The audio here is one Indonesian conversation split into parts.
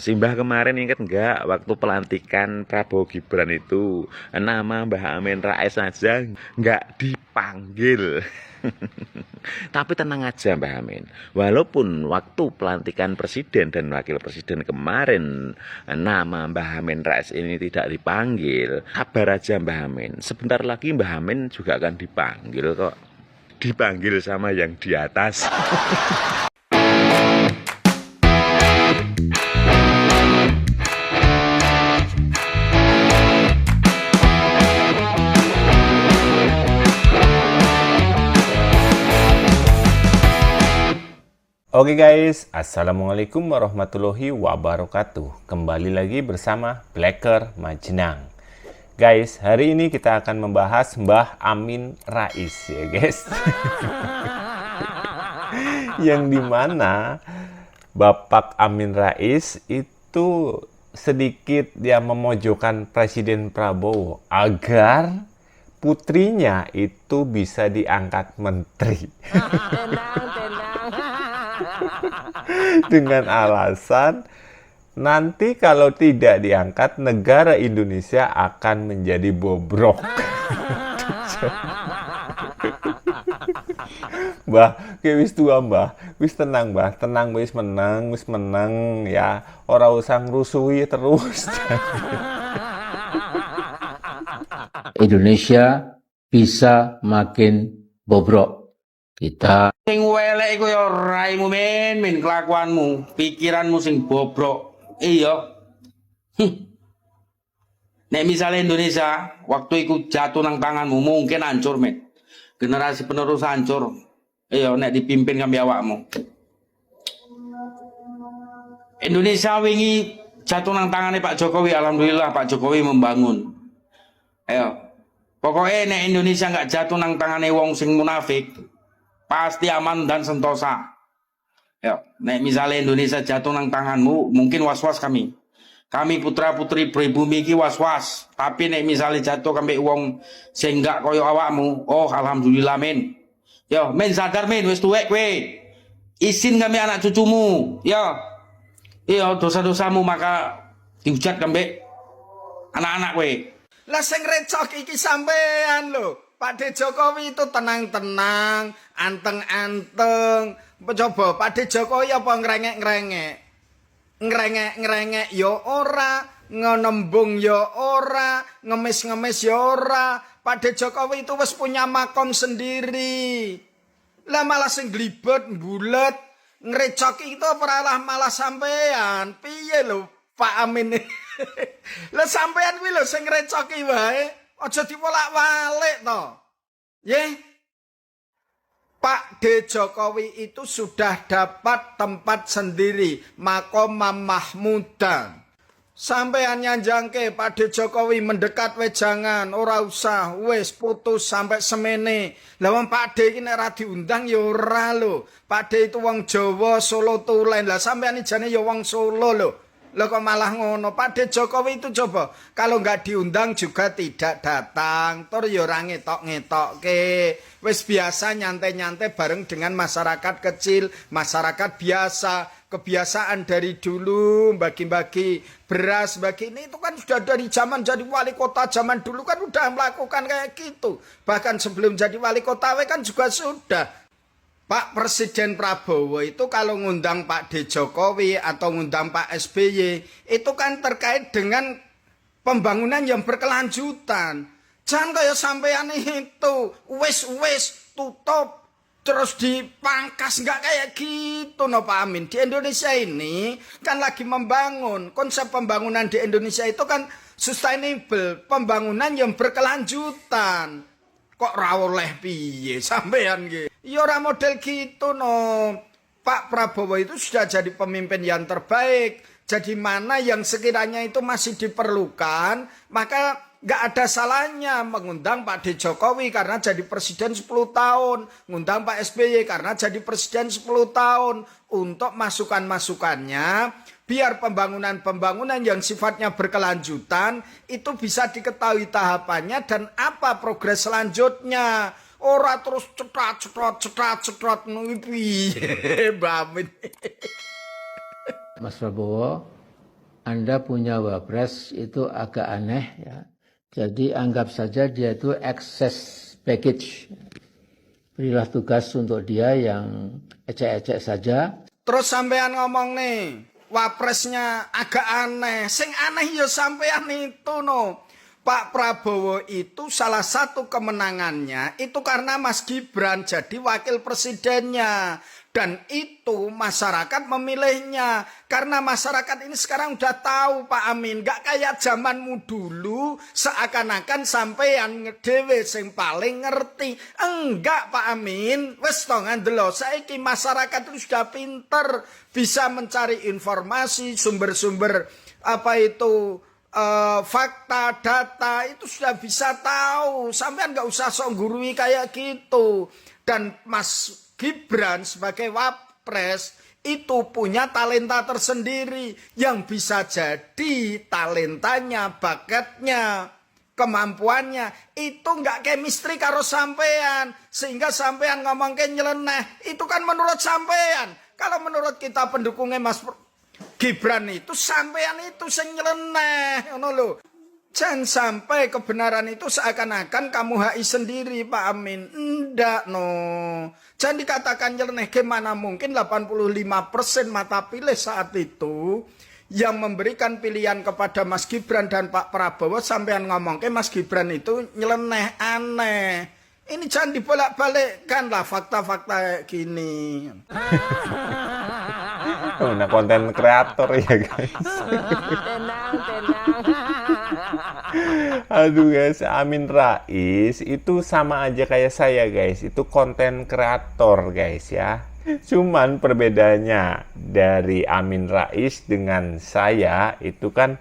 Simbah kemarin ingat nggak waktu pelantikan Prabowo Gibran itu nama Mbah Amin Rais saja nggak dipanggil. Tapi tenang aja Mbah Amin. Walaupun waktu pelantikan presiden dan wakil presiden kemarin nama Mbah Amin Rais ini tidak dipanggil, sabar aja Mbah Amin. Sebentar lagi Mbah Amin juga akan dipanggil kok. Dipanggil sama yang di atas. Oke guys, Assalamualaikum warahmatullahi wabarakatuh. Kembali lagi bersama Blacker Majenang. Guys, hari ini kita akan membahas Mbah Amin Rais ya guys. Yang dimana Bapak Amin Rais itu sedikit dia memojokkan Presiden Prabowo agar putrinya itu bisa diangkat menteri. Dengan alasan nanti kalau tidak diangkat negara Indonesia akan menjadi bobrok. Mbah, wis tua mbah, wis tenang mbah, tenang wis menang ya, ora usah ngrusuhi terus. Indonesia bisa makin bobrok. Kita Sing welek iku ya raimu men kelakuanmu, pikiranmu sing bobrok. Iya. Nek misalnya Indonesia waktu iku jatuh nang tanganmu mungkin hancur men. Generasi penerus hancur. Iya nek dipimpin kami awakmu. Indonesia wingi jatuh nang tangane Pak Jokowi, alhamdulillah Pak Jokowi membangun. Ayo. Pokoknya nek Indonesia nggak jatuh nang tangane wong sing munafik, pasti aman dan sentosa. Ya, nek misalnya Indonesia jatuh nang tanganmu, mungkin was-was kami. Kami putra-putri pribumi iki was-was. Tapi nek misalnya jatuh kami wong sing gak koyo awakmu, oh alhamdulillah men. Yo, men sadar men wis tuwek kowe. Isin kami anak cucumu. Yo. Iya, dosa-dosamu maka dihujat kami anak-anak kowe. Lah sing recok iki sampean lho. Pak De Jokowi itu tenang-tenang, anteng-anteng. Coba Pak De Jokowi apa ngrengek-ngrengek? Ngrengek-ngrengek ya ora, ngenembung ya ora, ngemis-ngemis ya ora. Pak De Jokowi itu wis punya makom sendiri. Lah malah sing glibet, bulet, ngrecoki itu malah sampean. Piye lho Pak Amin? Lah sampean kuwi lho sing ngrecoki wae, aja diwolak-walik to. Nggih. Pak De Jokowi itu sudah dapat tempat sendiri, Makom Mahmudan. Sampean nyanjangke Pak De Jokowi mendekat wejangan, ora usah, wis putus sampai semene. Lah wong Pak De iki nek ora diundang ya ora lho. Pak De itu wong Jawa, Solo Tulen. Lah sampean ijane ya wong Solo lho. Loh kok malah ngono? Pak De Jokowi itu coba kalau nggak diundang juga tidak datang. Tur ya ora ngetok-ngetokke. Wis biasa nyantai-nyantai bareng dengan masyarakat kecil, masyarakat biasa. Kebiasaan dari dulu bagi-bagi beras, bagi ini itu kan sudah dari zaman jadi wali kota zaman dulu kan udah melakukan kayak gitu. Bahkan sebelum jadi wali kota kan juga sudah. Pak Presiden Prabowo itu kalau ngundang Pak De Jokowi atau ngundang Pak SBY itu kan terkait dengan pembangunan yang berkelanjutan. Jangan kayak sampean itu wis tutup terus dipangkas, nggak kayak gitu no Pak Amin. Di Indonesia ini kan lagi membangun. Konsep pembangunan di Indonesia itu kan sustainable, pembangunan yang berkelanjutan. Kok ra oleh piye sampean nggih? Ya ora model gitu no. Pak Prabowo itu sudah jadi pemimpin yang terbaik. Jadi mana yang sekiranya itu masih diperlukan, maka nggak ada salahnya mengundang Pak De Jokowi karena jadi presiden 10 tahun. Ngundang Pak SBY karena jadi presiden 10 tahun. Untuk masukan-masukannya, biar pembangunan-pembangunan yang sifatnya berkelanjutan itu bisa diketahui tahapannya dan apa progres selanjutnya. Ora terus cetat piye Mbak Amin. Mas Prabowo, Anda punya wapres itu agak aneh ya. Jadi anggap saja dia itu excess package. Berilah tugas untuk dia yang ecek-ecek saja. Terus sampean ngomong nih, wapresnya agak aneh. Sing aneh ya sampean itu no. Pak Prabowo itu salah satu kemenangannya itu karena Mas Gibran jadi wakil presidennya. Dan itu masyarakat memilihnya. Karena masyarakat ini sekarang udah tahu Pak Amin. Gak kayak zamanmu dulu seakan-akan sampean dhewe sing paling ngerti. Enggak Pak Amin. Wes to ngandelo saiki masyarakat itu sudah pinter. Bisa mencari informasi, sumber-sumber apa itu fakta, data itu sudah bisa tahu. Sampean nggak usah sok gurui kayak gitu. Dan Mas Gibran sebagai wapres itu punya talenta tersendiri yang bisa jadi talentanya, bakatnya, kemampuannya itu nggak chemistry karo sampean sehingga sampean ngomong ke nyeleneh itu kan menurut sampean. Kalau menurut kita pendukungnya Mas Gibran itu sampean itu sing nyeleneh ngono lho. Jangan sampai kebenaran itu seakan-akan kamu HI sendiri Pak Amin. Ndak no. Jangan dikatakan nyeleneh, gimana mungkin 85% mata pilih saat itu yang memberikan pilihan kepada Mas Gibran dan Pak Prabowo sampean ngomong ke Mas Gibran itu nyeleneh, aneh. Ini jangan dibolak-balikkan lah fakta-fakta gini. Nah, konten kreator ya guys. Aduh guys, Amin Rais itu sama aja kayak saya guys. Itu konten kreator guys ya. Cuman perbedaannya dari Amin Rais dengan saya itu kan,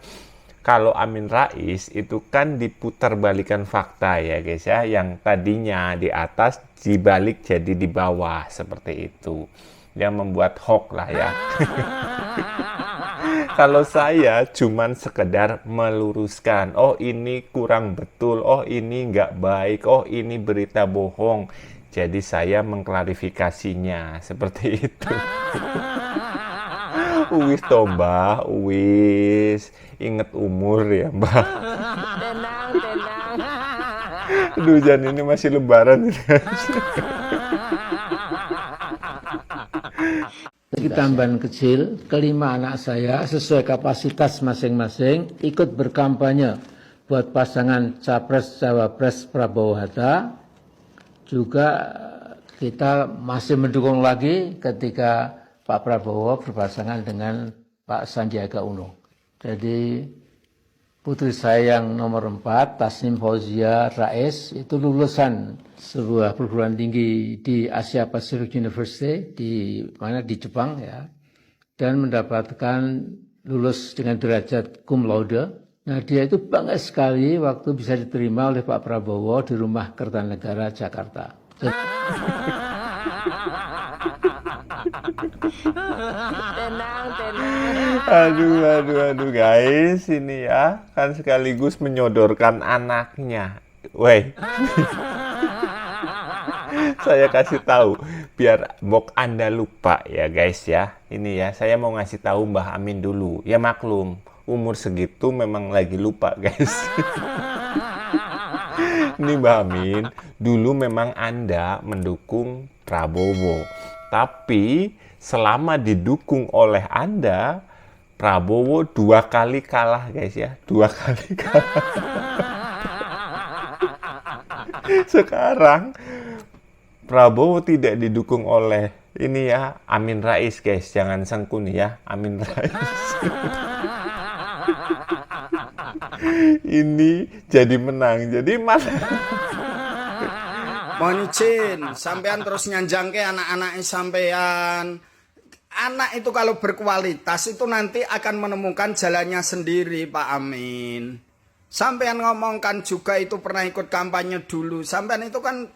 kalau Amin Rais itu kan diputar-balikan fakta ya guys ya. Yang tadinya di atas dibalik jadi di bawah seperti itu. Yang membuat hoax lah ya. Kalau saya cuman sekedar meluruskan, oh ini kurang betul, oh ini nggak baik, oh ini berita bohong. Jadi saya mengklarifikasinya seperti itu. Uwis toh mbah, uwis. Ingat umur ya mbah. Tenang. Aduh, jangan ini masih lebaran. Lagi tambahan kecil, kelima anak saya sesuai kapasitas masing-masing ikut berkampanye buat pasangan Capres-Cawapres Prabowo Hatta. Juga kita masih mendukung lagi ketika Pak Prabowo berpasangan dengan Pak Sandiaga Uno. Jadi putri saya yang nomor 4, Tasnim Fauzia Rais, itu lulusan sebuah perguruan tinggi di Asia Pacific University di Jepang ya, dan mendapatkan lulus dengan derajat cum laude. Nah, dia itu bangga sekali waktu bisa diterima oleh Pak Prabowo di Rumah Kertanegara Jakarta. Tenang. Aduh guys, ini ya kan sekaligus menyodorkan anaknya. Woi. Saya kasih tahu biar mok Anda lupa ya guys ya. Ini ya, saya mau ngasih tahu Mbah Amin dulu. Ya maklum, umur segitu memang lagi lupa guys. Ini Mbah Amin, dulu memang Anda mendukung Prabowo. Tapi selama didukung oleh Anda, Prabowo 2 kali kalah guys ya. 2 kali kalah. Sekarang Prabowo tidak didukung oleh ini ya, Amin Rais guys. Jangan sengkuni ya, Amin Rais. Ini jadi menang. Jadi mana? Mohon izin, sampean terus nyanjangke anak-anak sampean. Anak itu kalau berkualitas itu nanti akan menemukan jalannya sendiri, Pak Amin. Sampean ngomongkan juga itu pernah ikut kampanye dulu. Sampean itu kan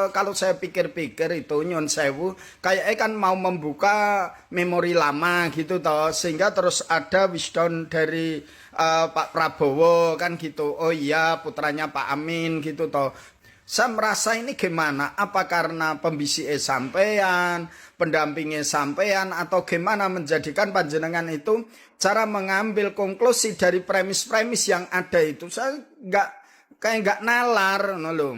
kalau saya pikir-pikir itu nyun sewu kayaknya kan mau membuka memori lama gitu toh, sehingga terus ada wisdom dari Pak Prabowo kan gitu. Oh iya, putranya Pak Amin gitu toh. Saya merasa ini gimana? Apa karena pembisike sampean, pendampingnya sampean, atau gimana menjadikan panjenengan itu cara mengambil konklusi dari premis-premis yang ada itu? Saya nggak nalar, loh.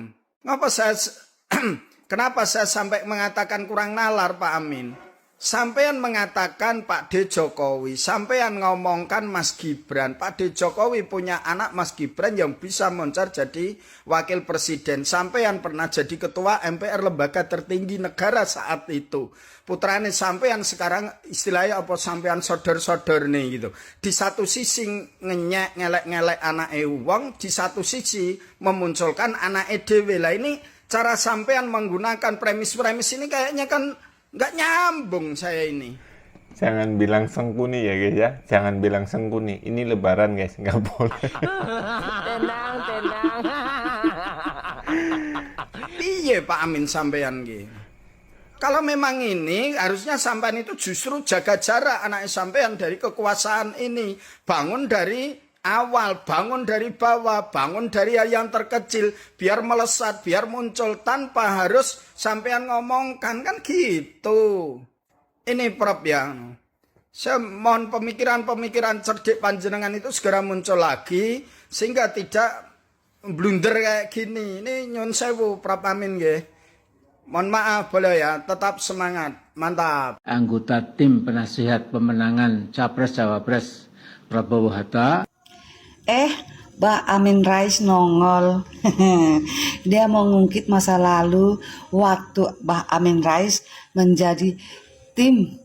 Kenapa saya sampai mengatakan kurang nalar, Pak Amin? Sampean mengatakan Pak D. Jokowi, sampean ngomongkan Mas Gibran. Pak D. Jokowi punya anak Mas Gibran yang bisa moncar jadi wakil presiden. Sampean pernah jadi ketua MPR, lembaga tertinggi negara saat itu. Putrane sampean sekarang istilahnya apa, sampean sodor-sodor nih gitu. Di satu sisi ngelek-ngelek anak wong, di satu sisi memunculkan anak dhewe. Lah ini cara sampean menggunakan premis-premis ini kayaknya kan nggak nyambung saya ini. Jangan bilang sengkuni ya guys ya. Jangan bilang sengkuni. Ini lebaran guys, nggak boleh. Tenang, tenang. Iya Pak Amin sampean gitu. Kalau memang ini harusnya sampean itu justru jaga jarak anak sampean dari kekuasaan ini. Bangun dari awal, bangun dari bawah, bangun dari yang terkecil, biar melesat, biar muncul tanpa harus sampean ngomongkan, kan gitu. Ini Prof ya. Saya mohon pemikiran-pemikiran cerdik panjenengan itu segera muncul lagi sehingga tidak blunder kayak gini. Ini nyun sewu Prof Amin nggih. Mohon maaf boleh ya, tetap semangat. Mantap. Anggota tim penasihat pemenangan Capres Cawapres Prabowo Hatta. Mbak Amin Rais nongol. Dia mau ngungkit masa lalu waktu Mbak Amin Rais menjadi tim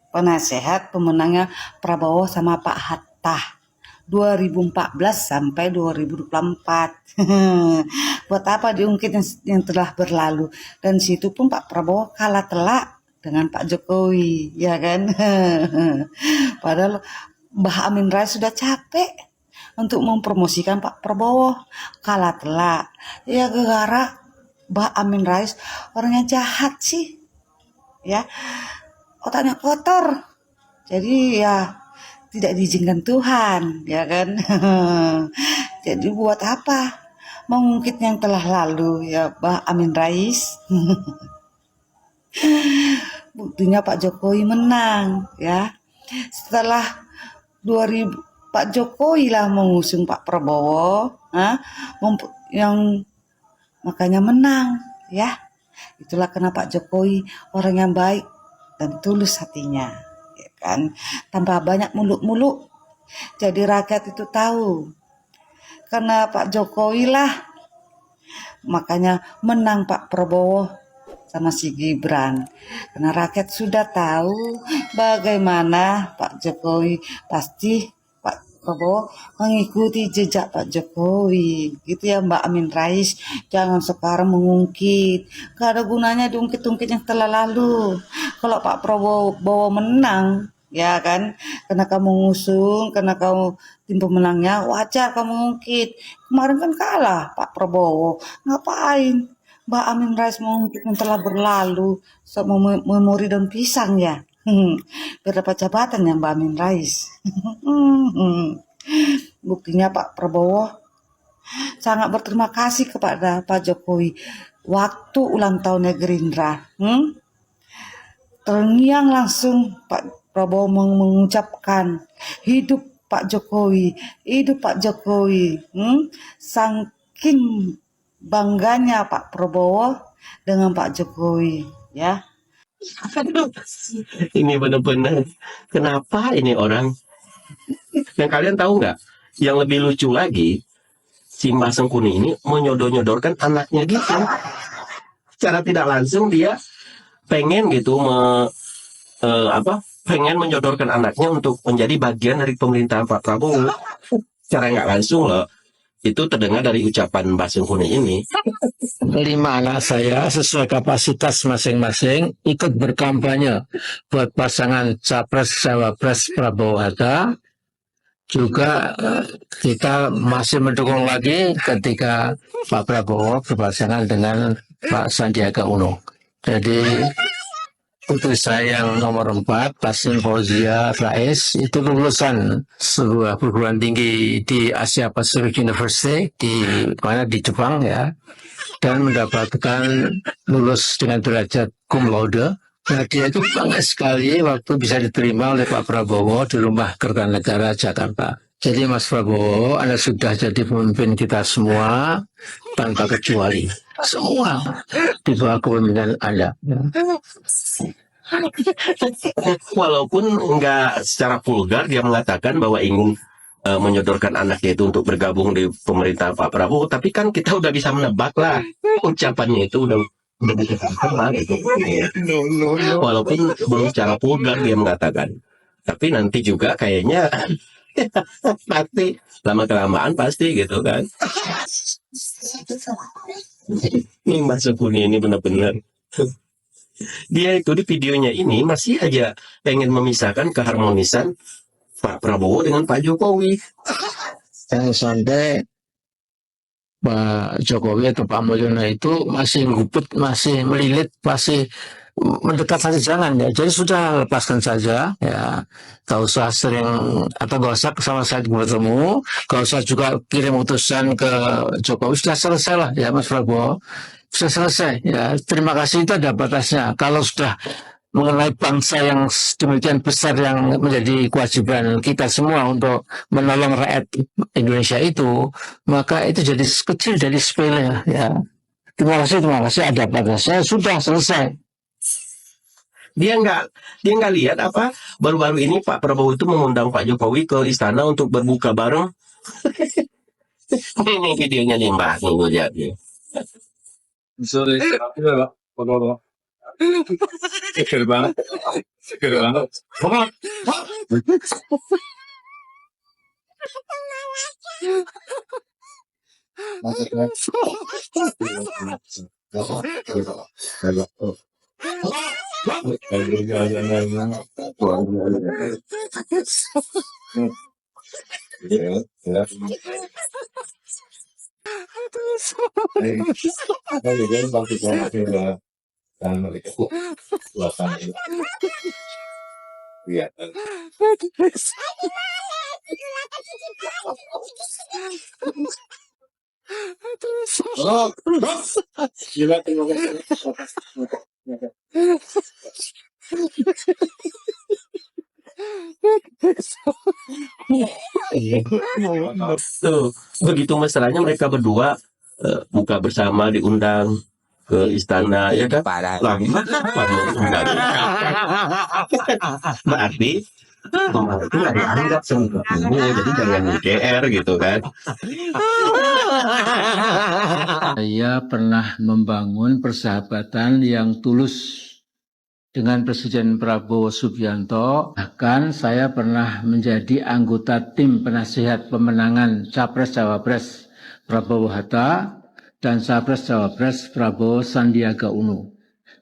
penasehat pemenangnya Prabowo sama Pak Hatta 2014 sampai 2024. Buat apa diungkit yang telah berlalu? Dan situ pun Pak Prabowo kalah telak dengan Pak Jokowi, ya kan? Padahal Mbah Amin Rais sudah capek untuk mempromosikan Pak Prabowo, kalah telak. Ya gara-gara Mbah Amin Rais orangnya jahat sih, ya, otaknya kotor. Jadi ya tidak diizinkan Tuhan, ya kan? Jadi buat apa mengungkit yang telah lalu, ya Mbah Amin Rais? Buktinya Pak Jokowi menang, ya. Setelah 2000 Pak Jokowi lah mengusung Pak Prabowo, yang makanya menang, ya. Itulah kenapa Pak Jokowi orang yang baik dan tulus hatinya, ya kan. Tanpa banyak muluk-muluk, jadi rakyat itu tahu. Karena Pak Jokowi lah, makanya menang Pak Prabowo sama si Gibran. Karena rakyat sudah tahu bagaimana Pak Jokowi pasti Prabowo mengikuti jejak Pak Jokowi, gitu ya Mbak Amin Rais. Jangan sekarang mengungkit, gak ada gunanya diungkit-ungkit yang telah lalu. Kalau Pak Prabowo menang, ya kan, karena kamu ngusung, karena kamu tim pemenangnya, wajar kamu ngungkit. Kemarin kan kalah Pak Prabowo, ngapain Mbak Amin Rais mengungkit yang telah berlalu, sama memori daun pisang ya. Biar dapat jabatan ya Mbak Amin Rais. Buktinya Pak Prabowo sangat berterima kasih kepada Pak Jokowi waktu ulang tahunnya Gerindra. Terngiang langsung Pak Prabowo mengucapkan hidup Pak Jokowi, hidup Pak Jokowi. Saking bangganya Pak Prabowo dengan Pak Jokowi, ya. Aduh, ini benar-benar kenapa ini orang? Dan kalian tahu nggak? Yang lebih lucu lagi, si Mbah Sengkuni ini menyodor-nyodorkan anaknya gitu. Secara tidak langsung dia pengen gitu pengen menyodorkan anaknya untuk menjadi bagian dari pemerintahan Pak Prabowo. Secara nggak langsung loh. Itu terdengar dari ucapan Mbah Sengkuni ini. 5 anak saya sesuai kapasitas masing-masing ikut berkampanye buat pasangan Capres-Cawapres Prabowo Hatta. Juga kita masih mendukung lagi ketika Pak Prabowo berpasangan dengan Pak Sandiaga Uno. Jadi putri saya yang nomor 4, Tasnim Fauzia Rais, itu lulusan sebuah perguruan tinggi di Asia Pacific University di Jepang ya. dan mendapatkan lulus dengan derajat cum laude. Nah, dia itu bangga sekali waktu bisa diterima oleh Pak Prabowo di Rumah Kertanegara Jakarta. Jadi Mas Prabowo, Anda sudah jadi pemimpin kita semua tanpa kecuali. Semua di bawah kepemimpinan Anda. Walaupun nggak secara vulgar dia mengatakan bahwa ingin menyodorkan anaknya itu untuk bergabung di pemerintah Pak Prabowo, tapi kan kita udah bisa menebak lah ucapannya itu udah lah gitu. Walaupun belum secara vulgar dia mengatakan, tapi nanti juga kayaknya pasti lama kelamaan pasti gitu kan. Ini Mbak Sukuni ini benar-benar dia itu di videonya ini masih aja pengen memisahkan keharmonisan Pak Prabowo dengan Pak Jokowi. Jangan sampai Pak Jokowi atau Pak Mulyono itu masih ngupet, masih melilit, masih mendekat saja, jangan ya. Jadi sudah lepaskan saja ya. Gak usah sering atau gak usah sama saya bertemu, gak usah juga kirim utusan ke Jokowi. Sudah selesai lah ya Mas Prabowo. Sudah selesai ya. Terima kasih, itu ada batasnya. Kalau sudah mengenai bangsa yang demikian besar yang menjadi kewajiban kita semua untuk menolong rakyat Indonesia itu, maka itu jadi kecil, jadi sepele ya. Terima kasih, ada batasnya, sudah selesai. Dia nggak lihat apa baru-baru ini Pak Prabowo itu mengundang Pak Jokowi ke istana untuk berbuka bareng. Ini videonya nih Mbak, nih lihat nih. Seger banget. Tuh, begitu masalahnya mereka berdua buka bersama diundang ke istana ya kan. Lagi berarti kemarin itu nggak dianggap sebagai ini, jadi jangan GR gitu kan. Saya pernah membangun persahabatan yang tulus dengan Presiden Prabowo Subianto. Bahkan saya pernah menjadi anggota tim penasihat pemenangan Capres-Cawapres Prabowo Hatta dan Capres-Cawapres Prabowo Sandiaga Uno.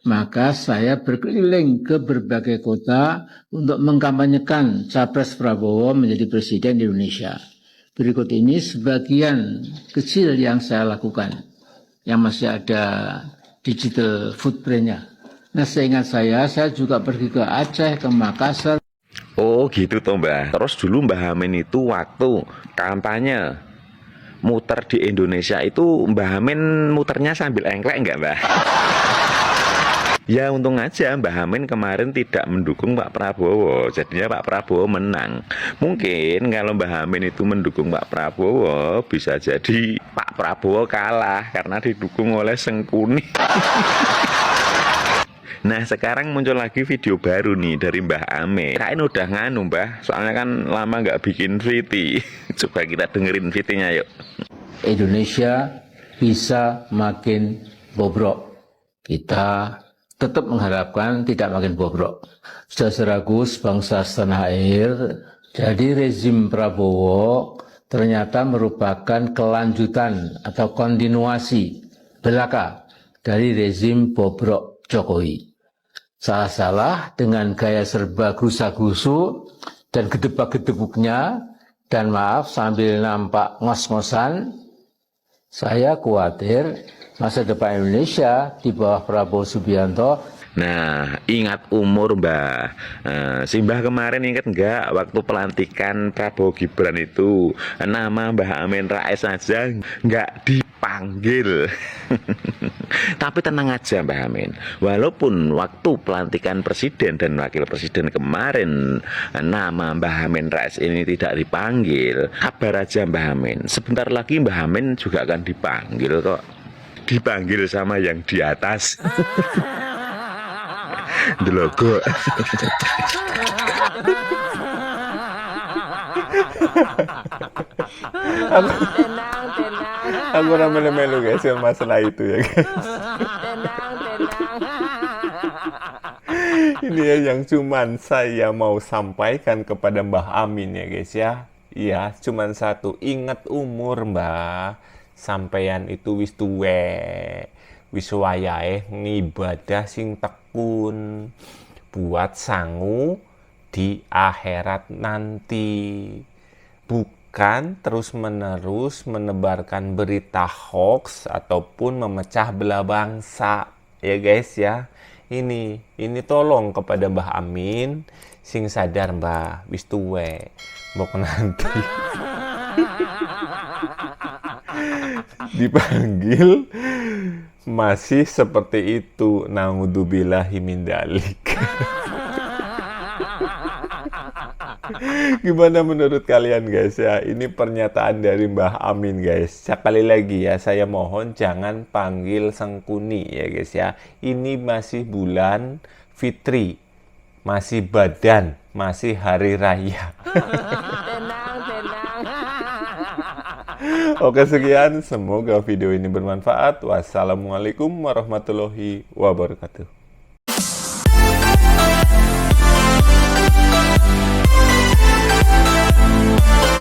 Maka saya berkeliling ke berbagai kota untuk mengkampanyekan Capres Prabowo menjadi Presiden di Indonesia. Berikut ini sebagian kecil yang saya lakukan, yang masih ada digital footprint-nya. Nah, seingat saya juga pergi ke Aceh, ke Makassar. Oh gitu toh Mbah. Terus dulu Mbah Amin itu waktu kampanye muter di Indonesia itu Mbah Amin muternya sambil engklek enggak Mbah? Ya untung aja Mbah Amin kemarin tidak mendukung Pak Prabowo, jadinya Pak Prabowo menang. Mungkin kalau Mbah Amin itu mendukung Pak Prabowo, bisa jadi Pak Prabowo kalah karena didukung oleh Sengkuni. Nah sekarang muncul lagi video baru nih dari Mbah Amin. Kirain udah nganu Mbah, soalnya kan lama nggak bikin VT. Coba kita dengerin VT-nya yuk. Indonesia bisa makin bobrok. Kita tetap mengharapkan tidak makin bobrok. Sudah seragus bangsa setanah air, jadi rezim Prabowo ternyata merupakan kelanjutan atau kontinuasi belaka dari rezim bobrok Jokowi. Salah-salah dengan gaya serba gerusa-gerusu dan gedebak-gedebuknya, dan maaf sambil nampak ngos-ngosan, saya khawatir masa depan Indonesia di bawah Prabowo Subianto. Nah, ingat umur Mbah. Si Mbah kemarin ingat nggak waktu pelantikan Prabowo Gibran itu nama Mbah Amin Rais saja nggak di dipanggil. Tapi tenang aja Mbah Amin, walaupun waktu pelantikan presiden dan wakil presiden kemarin nama Mbah Amin Rais ini tidak dipanggil, kabar aja Mbah Amin, sebentar lagi Mbah Amin juga akan dipanggil kok. Dipanggil sama yang di atas. Delogo. Tenang, tenang. Aku ora melu-melu guys yang masalah itu ya guys. Tenang, tenang. Ini ya yang cuman saya mau sampaikan kepada Mbah Amin ya guys ya. Iya, cuman satu, ingat umur Mbah. Sampeyan itu wis tuwe. Wis wayahe ngibadah sing tekun buat sangu di akhirat nanti. Bukan terus-menerus menebarkan berita hoax ataupun memecah belah bangsa. Ya guys ya. Ini tolong kepada Mbah Amin sing sadar Mbah wis tuwe. Mbok nanti dipanggil masih seperti itu. Naudzubillahi min dzalik. Gimana menurut kalian guys ya? Ini pernyataan dari Mbah Amin guys. Sekali lagi ya, saya mohon jangan panggil Sengkuni ya guys ya. Ini masih bulan Fitri, masih Badan, masih hari raya. Tenang, tenang. Oke sekian, semoga video ini bermanfaat. Wassalamualaikum warahmatullahi wabarakatuh.